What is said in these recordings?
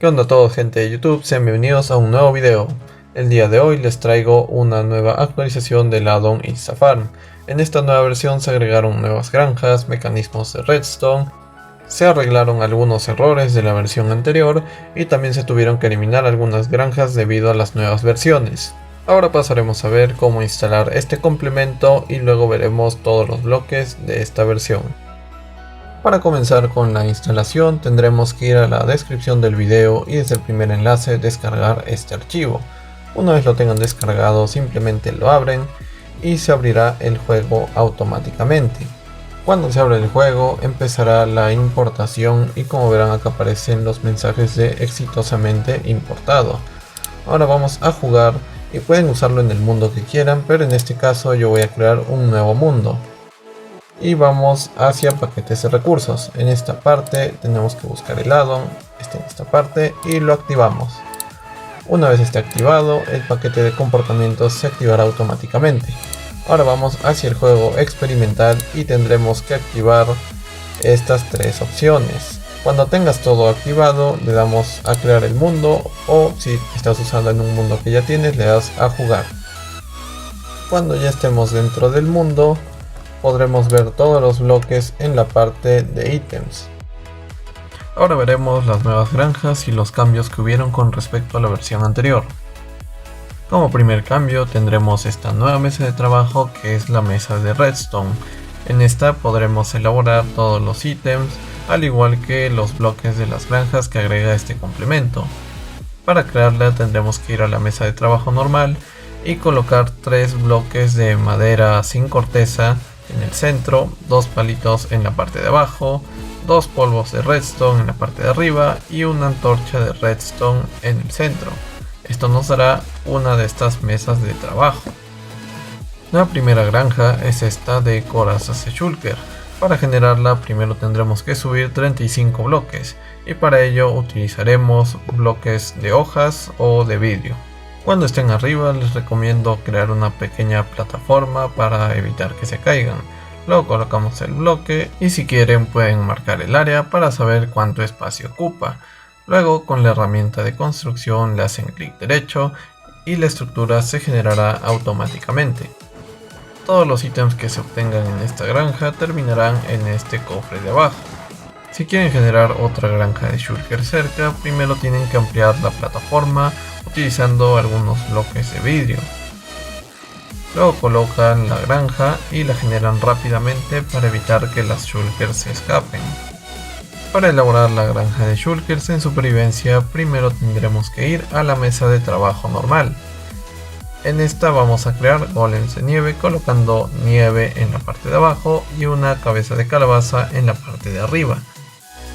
¿Qué onda a todos, gente de YouTube? Sean bienvenidos a un nuevo video. El día de hoy les traigo una nueva actualización del addon Instafarm. En esta nueva versión se agregaron nuevas granjas, mecanismos de redstone, se arreglaron algunos errores de la versión anterior y también se tuvieron que eliminar algunas granjas debido a las nuevas versiones. Ahora pasaremos a ver cómo instalar este complemento y luego veremos todos los bloques de esta versión. Para comenzar con la instalación tendremos que ir a la descripción del video y desde el primer enlace descargar este archivo. Una vez lo tengan descargado simplemente lo abren y se abrirá el juego automáticamente. Cuando se abre el juego empezará la importación y como verán acá aparecen los mensajes de exitosamente importado. Ahora vamos a jugar y pueden usarlo en el mundo que quieran, pero en este caso yo voy a crear un nuevo mundo. Y vamos hacia paquetes de recursos. En esta parte tenemos que buscar el addon, en esta parte, y lo activamos. Una vez esté activado, el paquete de comportamientos se activará automáticamente. Ahora vamos hacia el juego experimental y tendremos que activar estas tres opciones. Cuando tengas todo activado, le damos a crear el mundo, o si estás usando en un mundo que ya tienes, le das a jugar. Cuando ya estemos dentro del mundo, podremos ver todos los bloques en la parte de ítems. Ahora veremos las nuevas granjas y los cambios que hubieron con respecto a la versión anterior. Como primer cambio tendremos esta nueva mesa de trabajo que es la mesa de redstone. En esta podremos elaborar todos los ítems, al igual que los bloques de las granjas que agrega este complemento. Para crearla tendremos que ir a la mesa de trabajo normal y colocar 3 bloques de madera sin corteza en el centro, 2 palitos en la parte de abajo, 2 polvos de redstone en la parte de arriba y una antorcha de redstone en el centro. Esto nos dará una de estas mesas de trabajo. La primera granja es esta de corazas de shulker. Para generarla primero tendremos que subir 35 bloques y para ello utilizaremos bloques de hojas o de vidrio. Cuando estén arriba les recomiendo crear una pequeña plataforma para evitar que se caigan. Luego colocamos el bloque y si quieren pueden marcar el área para saber cuánto espacio ocupa. Luego con la herramienta de construcción le hacen clic derecho y la estructura se generará automáticamente. Todos los ítems que se obtengan en esta granja terminarán en este cofre de abajo. Si quieren generar otra granja de shulker cerca, primero tienen que ampliar la plataforma utilizando algunos bloques de vidrio. Luego colocan la granja y la generan rápidamente para evitar que las shulkers se escapen. Para elaborar la granja de shulkers en supervivencia, primero tendremos que ir a la mesa de trabajo normal. En esta vamos a crear golems de nieve colocando nieve en la parte de abajo y una cabeza de calabaza en la parte de arriba.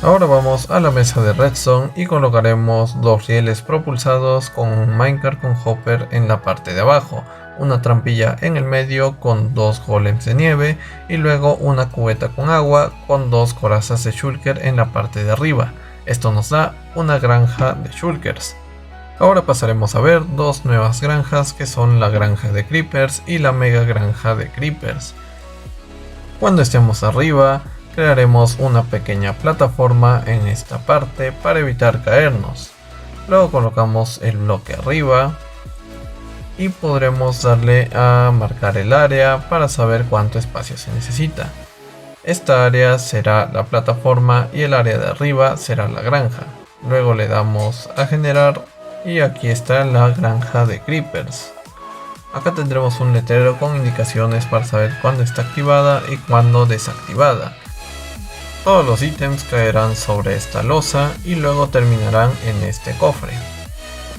Ahora vamos a la mesa de redstone y colocaremos 2 rieles propulsados con un minecart con hopper en la parte de abajo, una trampilla en el medio con 2 golems de nieve y luego una cubeta con agua con 2 corazas de shulker en la parte de arriba. Esto nos da una granja de shulkers. Ahora pasaremos a ver 2 nuevas granjas que son la granja de creepers y la mega granja de creepers. Cuando estemos arriba, crearemos una pequeña plataforma en esta parte para evitar caernos. Luego colocamos el bloque arriba y podremos darle a marcar el área para saber cuánto espacio se necesita. Esta área será la plataforma y el área de arriba será la granja. Luego le damos a generar y aquí está la granja de creepers. Acá tendremos un letrero con indicaciones para saber cuándo está activada y cuándo desactivada. Todos los ítems caerán sobre esta losa y luego terminarán en este cofre.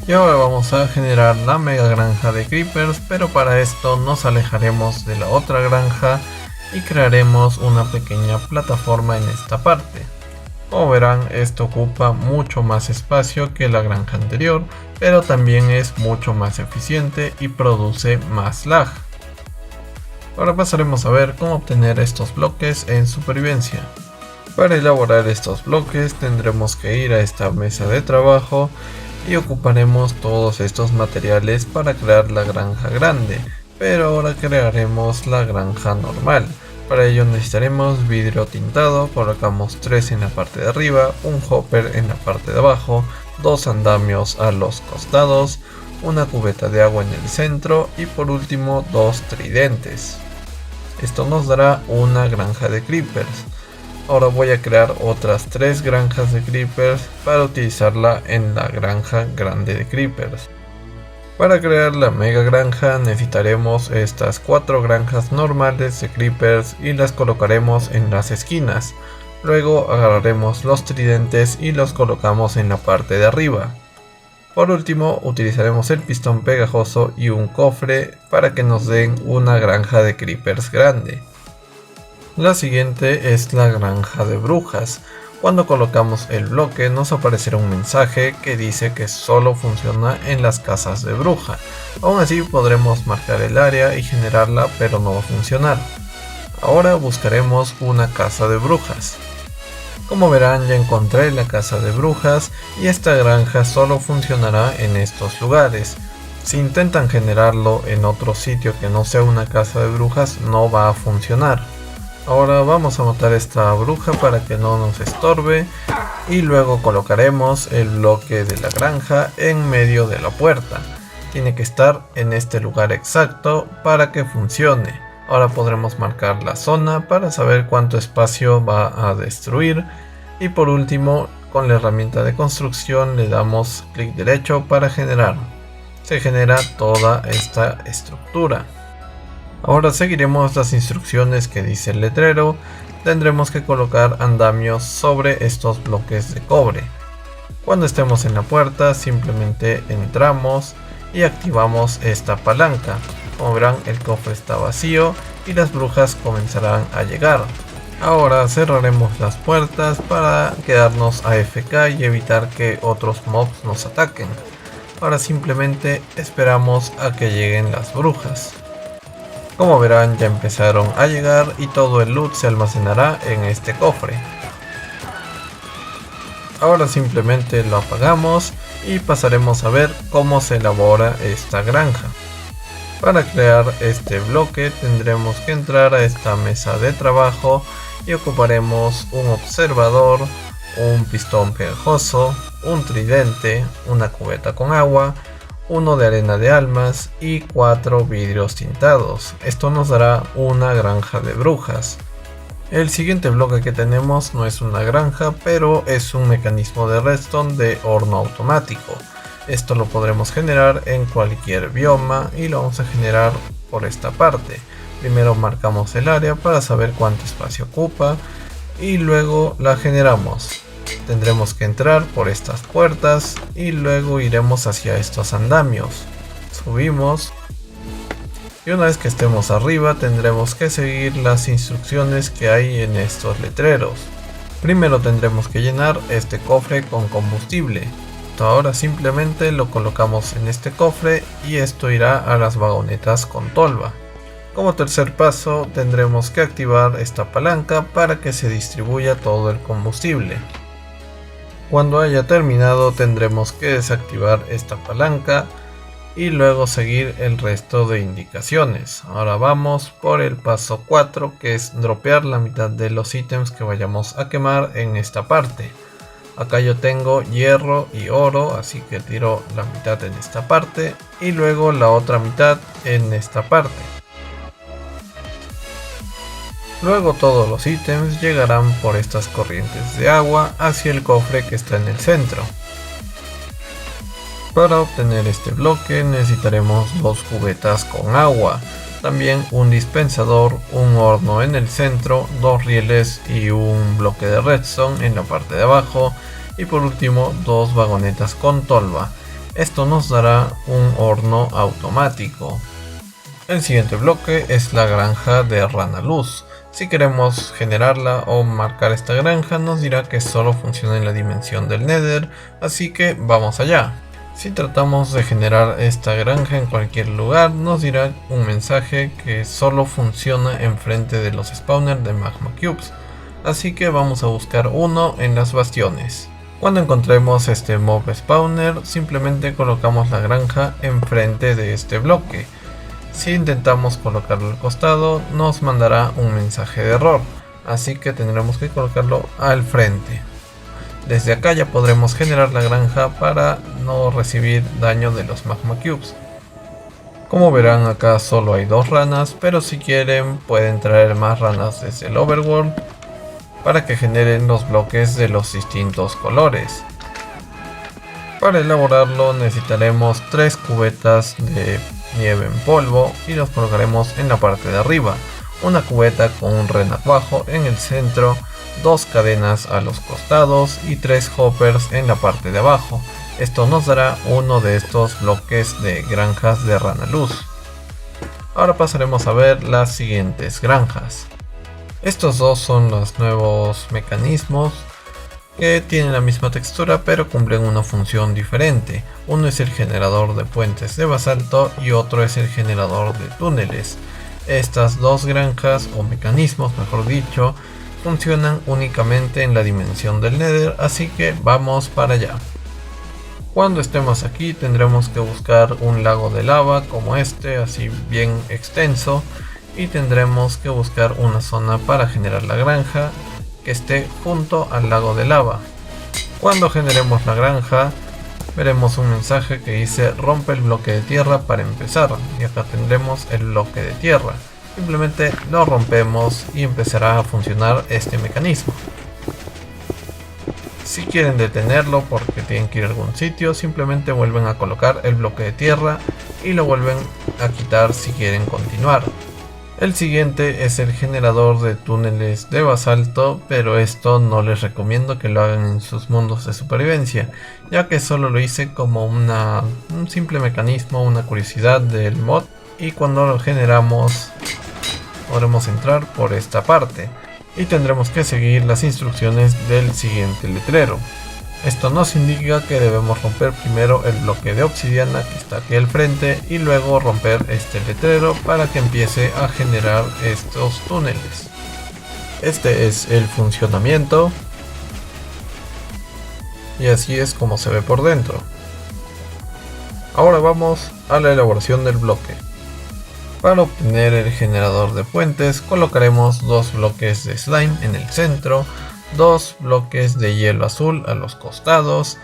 Y ahora vamos a generar la mega granja de creepers, pero para esto nos alejaremos de la otra granja y crearemos una pequeña plataforma en esta parte. Como verán, esto ocupa mucho más espacio que la granja anterior, pero también es mucho más eficiente y produce más lag. Ahora pasaremos a ver cómo obtener estos bloques en supervivencia. Para elaborar estos bloques tendremos que ir a esta mesa de trabajo y ocuparemos todos estos materiales para crear la granja grande, pero ahora crearemos la granja normal. Para ello necesitaremos vidrio tintado, colocamos 3 en la parte de arriba, un hopper en la parte de abajo, 2 andamios a los costados, una cubeta de agua en el centro y por último 2 tridentes. Esto nos dará una granja de creepers. Ahora voy a crear otras 3 granjas de creepers para utilizarla en la granja grande de creepers. Para crear la mega granja necesitaremos estas 4 granjas normales de creepers y las colocaremos en las esquinas. Luego agarraremos los tridentes y los colocamos en la parte de arriba. Por último utilizaremos el pistón pegajoso y un cofre para que nos den una granja de creepers grande. La siguiente es la granja de brujas. Cuando colocamos el bloque nos aparecerá un mensaje que dice que solo funciona en las casas de bruja. Aún así podremos marcar el área y generarla, pero no va a funcionar. Ahora buscaremos una casa de brujas. Como verán, ya encontré la casa de brujas y esta granja solo funcionará en estos lugares. Si intentan generarlo en otro sitio que no sea una casa de brujas, no va a funcionar. Ahora vamos a matar esta bruja para que no nos estorbe y luego colocaremos el bloque de la granja en medio de la puerta. Tiene que estar en este lugar exacto para que funcione. Ahora podremos marcar la zona para saber cuánto espacio va a destruir. Y por último, con la herramienta de construcción le damos clic derecho para generar. Se genera toda esta estructura. Ahora seguiremos las instrucciones que dice el letrero. Tendremos que colocar andamios sobre estos bloques de cobre. Cuando estemos en la puerta simplemente entramos y activamos esta palanca. Como verán, el cofre está vacío y las brujas comenzarán a llegar. Ahora cerraremos las puertas para quedarnos AFK y evitar que otros mobs nos ataquen. Ahora simplemente esperamos a que lleguen las brujas. Como verán, ya empezaron a llegar y todo el loot se almacenará en este cofre. Ahora simplemente lo apagamos y pasaremos a ver cómo se elabora esta granja. Para crear este bloque tendremos que entrar a esta mesa de trabajo y ocuparemos un observador, un pistón pegajoso, un tridente, una cubeta con agua, uno de arena de almas y 4 vidrios tintados. Esto nos dará una granja de brujas. El siguiente bloque que tenemos no es una granja, pero es un mecanismo de redstone de horno automático. Esto lo podremos generar en cualquier bioma y lo vamos a generar por esta parte. Primero marcamos el área para saber cuánto espacio ocupa y luego la generamos. Tendremos que entrar por estas puertas y luego iremos hacia estos andamios. Subimos y una vez que estemos arriba tendremos que seguir las instrucciones que hay en estos letreros. Primero tendremos que llenar este cofre con combustible. Ahora simplemente lo colocamos en este cofre y esto irá a las vagonetas con tolva. Como tercer paso tendremos que activar esta palanca para que se distribuya todo el combustible. Cuando haya terminado tendremos que desactivar esta palanca y luego seguir el resto de indicaciones. Ahora vamos por el paso 4, que es dropear la mitad de los ítems que vayamos a quemar en esta parte. Acá yo tengo hierro y oro, así que tiro la mitad en esta parte y luego la otra mitad en esta parte. Luego todos los ítems llegarán por estas corrientes de agua hacia el cofre que está en el centro. Para obtener este bloque necesitaremos 2 cubetas con agua, también un dispensador, un horno en el centro, 2 rieles y un bloque de redstone en la parte de abajo y por último 2 vagonetas con tolva. Esto nos dará un horno automático. El siguiente bloque es la granja de rana luz. Si queremos generarla o marcar esta granja nos dirá que solo funciona en la dimensión del Nether, así que vamos allá. Si tratamos de generar esta granja en cualquier lugar nos dirá un mensaje que solo funciona enfrente de los spawners de magma cubes, así que vamos a buscar uno en las bastiones. Cuando encontremos este mob spawner simplemente colocamos la granja enfrente de este bloque. Si intentamos colocarlo al costado nos mandará un mensaje de error, así que tendremos que colocarlo al frente. Desde acá ya podremos generar la granja para no recibir daño de los magma cubes. Como verán, acá solo hay 2 ranas, pero si quieren pueden traer más ranas desde el overworld para que generen los bloques de los distintos colores. Para elaborarlo necesitaremos 3 cubetas de nieve en polvo y los colocaremos en la parte de arriba. Una cubeta con un ren abajo en el centro, 2 cadenas a los costados y 3 hoppers en la parte de abajo. Esto nos dará uno de estos bloques de granjas de rana luz. Ahora pasaremos a ver las siguientes granjas. Estos dos son los nuevos mecanismos que tienen la misma textura pero cumplen una función diferente. Uno es el generador de puentes de basalto y otro es el generador de túneles. Estas dos granjas o mecanismos, mejor dicho, funcionan únicamente en la dimensión del Nether, así que vamos para allá. Cuando estemos aquí tendremos que buscar un lago de lava como este, así bien extenso, y tendremos que buscar una zona para generar la granja que esté junto al lago de lava. Cuando generemos la granja veremos un mensaje que dice rompe el bloque de tierra para empezar, y acá tendremos el bloque de tierra. Simplemente lo rompemos y empezará a funcionar este mecanismo. Si quieren detenerlo porque tienen que ir a algún sitio, simplemente vuelven a colocar el bloque de tierra y lo vuelven a quitar si quieren continuar. El siguiente es el generador de túneles de basalto, pero esto no les recomiendo que lo hagan en sus mundos de supervivencia, ya que solo lo hice como un simple mecanismo, una curiosidad del mod, y cuando lo generamos podremos entrar por esta parte y tendremos que seguir las instrucciones del siguiente letrero. Esto nos indica que debemos romper primero el bloque de obsidiana que está aquí al frente y luego romper este letrero para que empiece a generar estos túneles. Este es el funcionamiento y así es como se ve por dentro. Ahora vamos a la elaboración del bloque. Para obtener el generador de puentes colocaremos 2 bloques de slime en el centro, 2 bloques de hielo azul a los costados,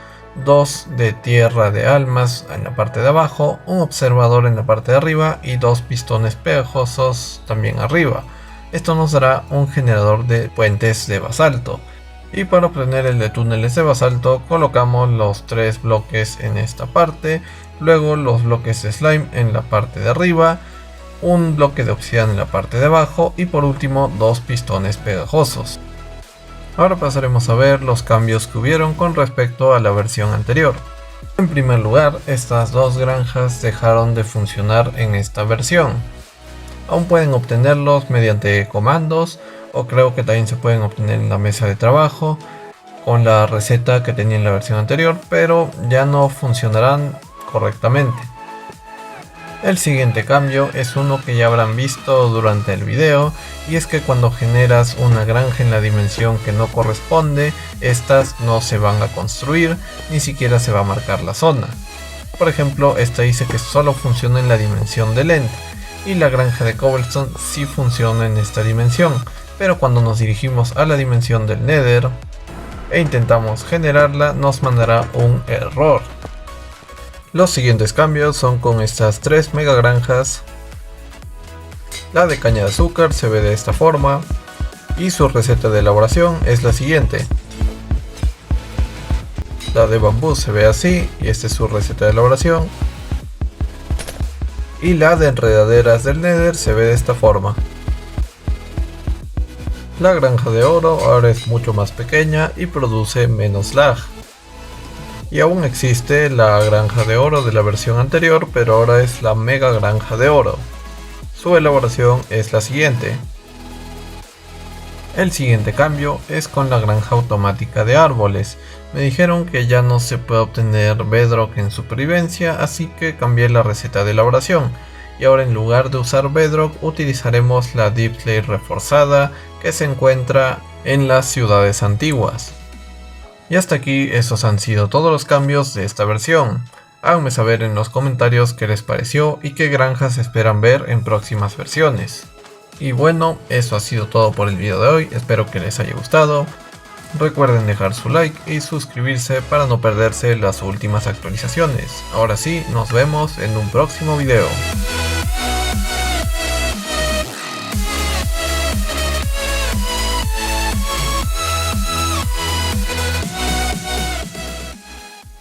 2 de tierra de almas en la parte de abajo, un observador en la parte de arriba y 2 pistones pegajosos también arriba. Esto nos dará un generador de puentes de basalto. Y para obtener el de túneles de basalto colocamos los 3 bloques en esta parte, luego los bloques de slime en la parte de arriba, un bloque de obsidiana en la parte de abajo y por último 2 pistones pegajosos. Ahora pasaremos a ver los cambios que hubieron con respecto a la versión anterior. En primer lugar, estas 2 granjas dejaron de funcionar en esta versión. Aún pueden obtenerlos mediante comandos, o creo que también se pueden obtener en la mesa de trabajo con la receta que tenía en la versión anterior, pero ya no funcionarán correctamente. El siguiente cambio es uno que ya habrán visto durante el video, y es que cuando generas una granja en la dimensión que no corresponde, estas no se van a construir, ni siquiera se va a marcar la zona. Por ejemplo, esta dice que solo funciona en la dimensión del End, y la granja de cobblestone sí funciona en esta dimensión, pero cuando nos dirigimos a la dimensión del Nether e intentamos generarla, nos mandará un error. Los siguientes cambios son con estas 3 mega granjas. La de caña de azúcar se ve de esta forma y su receta de elaboración es la siguiente. La de bambú se ve así y esta es su receta de elaboración. Y la de enredaderas del Nether se ve de esta forma. La granja de oro ahora es mucho más pequeña y produce menos lag. Y aún existe la granja de oro de la versión anterior, pero ahora es la mega granja de oro. Su elaboración es la siguiente. El siguiente cambio es con la granja automática de árboles. Me dijeron que ya no se puede obtener bedrock en supervivencia, así que cambié la receta de elaboración. Y ahora en lugar de usar bedrock utilizaremos la deep clay reforzada que se encuentra en las ciudades antiguas. Y hasta aquí esos han sido todos los cambios de esta versión. Háganme saber en los comentarios qué les pareció y qué granjas esperan ver en próximas versiones. Y bueno, eso ha sido todo por el video de hoy, espero que les haya gustado. Recuerden dejar su like y suscribirse para no perderse las últimas actualizaciones. Ahora sí, nos vemos en un próximo video.